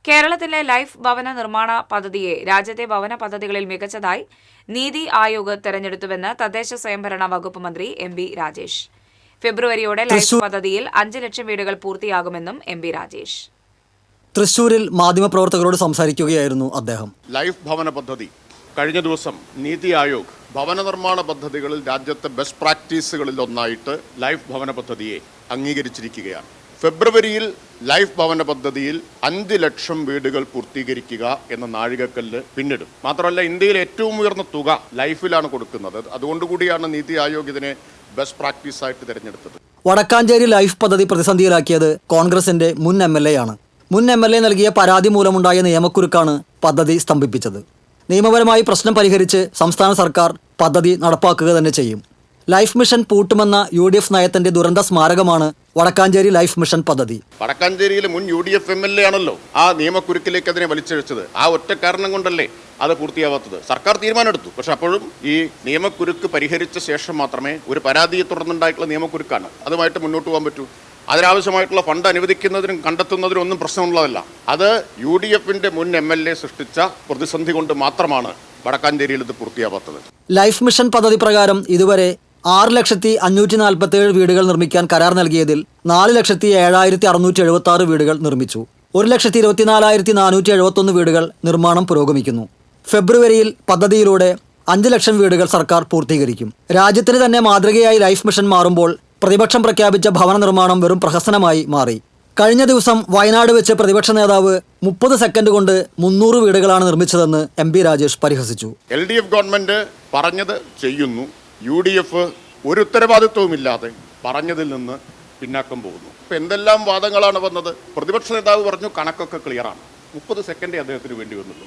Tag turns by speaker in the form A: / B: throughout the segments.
A: കേരളത്തിലെ ലൈഫ് ഭവന നിർമ്മാണ പദ്ധതിയെ രാജ്യത്തെ ഭവന പദ്ധതികളിൽ മികച്ചതായി നീതി ആയോഗ് തെരഞ്ഞെടുത്തുവെന്ന് തദ്ദേശ സ്വയംഭരണ വകുപ്പ് മന്ത്രി എം.ബി. രാജേഷ്. ഫെബ്രുവരിയോടെ ലൈഫ് പദ്ധതിയിൽ 5 ലക്ഷം വീടുകൾ പൂർത്തിയാകുമെന്നും എം.ബി. രാജേഷ്.
B: തൃശൂരിൽ മാധ്യമപ്രവർത്തകരോട് സംസാരിക്കുകയായിരുന്നു അദ്ദേഹം.
C: ലൈഫ് ഭവന പദ്ധതി കഴിഞ്ഞ ദിവസം നീതി ആയോഗ് ഭവന നിർമ്മാണ പദ്ധതികളിൽ രാജ്യത്തെ ബെസ്റ്റ് പ്രാക്ടീസുകളിൽ ഒന്നായിട്ട് ലൈഫ് ഭവന പദ്ധതിയെ അംഗീകരിച്ചിരിക്കുകയാണ്. ഫെബ്രുവരിയിൽ ലൈഫ് ഭവന പദ്ധതിയിൽ 5 ലക്ഷം വീടുകൾ പൂർത്തീകരിക്കുക എന്ന നാഴികക്കല്ല് പിന്നിടും. മാത്രമല്ല, ഇന്ത്യയിലെ ഏറ്റവും ഉയർന്ന തുക ലൈഫിലാണ് കൊടുക്കുന്നത്. അതുകൊണ്ടുകൂടിയാണ് നീതി ആയോഗ് ഇതിനെ ബെസ്റ്റ് പ്രാക്ടീസായിട്ട് തിരഞ്ഞെടുത്തത്.
B: വടക്കാഞ്ചേരി ലൈഫ് പദ്ധതി പ്രതിസന്ധിയിലാക്കിയത് കോൺഗ്രസിന്റെ മുൻ MLA ആണ്. മുൻ MLA നൽകിയ പരാതി മൂലമുണ്ടായ നിയമക്കുരുക്കാണ് പദ്ധതി സ്തംഭിപ്പിച്ചത്. നിയമപരമായി പ്രശ്നം പരിഹരിച്ച് സംസ്ഥാന സർക്കാർ പദ്ധതി നടപ്പാക്കുക തന്നെ ചെയ്യും. ലൈഫ് മിഷൻ പൂട്ടുമെന്ന UDF നയത്തിന്റെ ദുരന്ത സ്മാരകമാണ് വടക്കാഞ്ചേരി ലൈഫ് മിഷൻ പദ്ധതി.
C: വടക്കാഞ്ചേരിയിലെ മുൻ UDF MLA ആണല്ലോ ആ നിയമക്കുരുക്കിലേക്ക് അതിനെ വലിച്ചഴിച്ചത്. ആ ഒറ്റ കാരണം കൊണ്ടല്ലേ അത് പൂർത്തിയാവാത്തത്. സർക്കാർ തീരുമാനമെടുത്തു, പക്ഷെ അപ്പോഴും ഈ നിയമക്കുരുക്ക് പരിഹരിച്ച ശേഷം മാത്രമേ, ഒരു പരാതിയെ തുടർന്നുണ്ടായിട്ടുള്ള നിയമക്കുരുക്കാണ്, അതുമായിട്ട് മുന്നോട്ട് പോകാൻ പറ്റൂ. അതിനാവശ്യമായിട്ടുള്ള ഫണ്ട് അനുവദിക്കുന്നതിനും കണ്ടെത്തുന്നതിനും ഒന്നും പ്രശ്നമുള്ളതല്ല. അത് UDFന്റെ മുൻ MLA സൃഷ്ടിച്ച പ്രതിസന്ധി കൊണ്ട് മാത്രമാണ് വടക്കാഞ്ചേരിയിൽ ഇത് പൂർത്തിയാവാത്തത്.
B: ലൈഫ് മിഷൻ പദ്ധതി പ്രകാരം ഇതുവരെ 6,547 വീടുകൾ നിർമ്മിക്കാൻ കരാർ നൽകിയതിൽ 4,07,676 വീടുകൾ നിർമ്മിച്ചു. 1,24,471 വീടുകൾ നിർമ്മാണം പുരോഗമിക്കുന്നു. ഫെബ്രുവരിയിൽ പദ്ധതിയിലൂടെ 5 ലക്ഷം വീടുകൾ സർക്കാർ പൂർത്തീകരിക്കും. രാജ്യത്തിന് തന്നെ മാതൃകയായി ലൈഫ് മിഷൻ മാറുമ്പോൾ പ്രതിപക്ഷം പ്രഖ്യാപിച്ച ഭവന നിർമ്മാണം വെറും പ്രഹസനമായി മാറി. കഴിഞ്ഞ ദിവസം വയനാട് വെച്ച് പ്രതിപക്ഷ നേതാവ് 30 സെക്കൻഡ് കൊണ്ട് 300 വീടുകളാണ് നിർമ്മിച്ചതെന്ന് M.B. രാജേഷ് പരിഹസിച്ചു.
C: LDF ഗവൺമെന്റ് പറഞ്ഞത് ചെയ്യുന്നു, UDF ഒരു ഉത്തരവാദിത്വവുമില്ലാതെ പറഞ്ഞതിൽ നിന്ന് പിന്നാക്കം പോകുന്നു. ഇപ്പം എന്തെല്ലാം വാദങ്ങളാണ് വന്നത്. പ്രതിപക്ഷ നേതാവ് പറഞ്ഞു കണക്കൊക്കെ ക്ലിയറാണ്, 30 സെക്കൻഡേ അദ്ദേഹത്തിന് വേണ്ടി വന്നുള്ളൂ.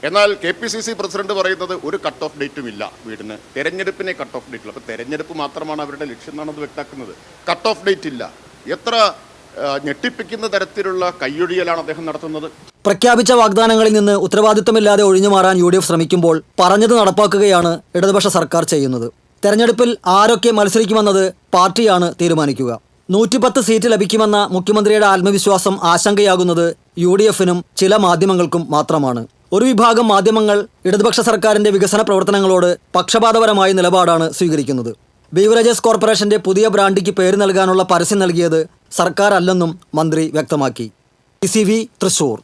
C: എന്നാൽ KPCC പ്രസിഡന്റ് പറയുന്നത് ഒരു കട്ട് ഓഫ് ഡേറ്റും ഇല്ല വീടിന്, തെരഞ്ഞെടുപ്പിനെ കട്ട് ഓഫ് ഡേറ്റ് ഉള്ളൂ. അപ്പോൾ തെരഞ്ഞെടുപ്പ് മാത്രമാണ് അവരുടെ ലക്ഷ്യം എന്നാണ് അത് വ്യക്തമാക്കുന്നത്. കട്ട് ഓഫ് ഡേറ്റ് ഇല്ല. എത്ര ഞെട്ടിപ്പിക്കുന്ന തരത്തിലുള്ള കയ്യൊഴിയലാണ് അദ്ദേഹം നടത്തുന്നത്.
B: പ്രഖ്യാപിച്ച വാഗ്ദാനങ്ങളിൽ നിന്ന് ഉത്തരവാദിത്തമില്ലാതെ ഒഴിഞ്ഞു മാറാൻ UDF ശ്രമിക്കുമ്പോൾ പറഞ്ഞത് നടപ്പാക്കുകയാണ് ഇടതുപക്ഷ സർക്കാർ ചെയ്യുന്നത്. തെരഞ്ഞെടുപ്പിൽ ആരൊക്കെ മത്സരിക്കുമെന്നത് പാർട്ടിയാണ് തീരുമാനിക്കുക. 110 സീറ്റ് ലഭിക്കുമെന്ന മുഖ്യമന്ത്രിയുടെ ആത്മവിശ്വാസം ആശങ്കയാകുന്നത് UDFനും ചില മാധ്യമങ്ങൾക്കും മാത്രമാണ്. ഒരു വിഭാഗം മാധ്യമങ്ങൾ ഇടതുപക്ഷ സർക്കാരിന്റെ വികസന പ്രവർത്തനങ്ങളോട് പക്ഷപാതപരമായ നിലപാടാണ് സ്വീകരിക്കുന്നത്. ബീവറേജസ് കോർപ്പറേഷന്റെ പുതിയ ബ്രാൻഡിക്ക് പേര് നൽകാനുള്ള പരസ്യം നൽകിയത് സർക്കാർ അല്ലെന്നും മന്ത്രി വ്യക്തമാക്കി. TCV തൃശൂർ.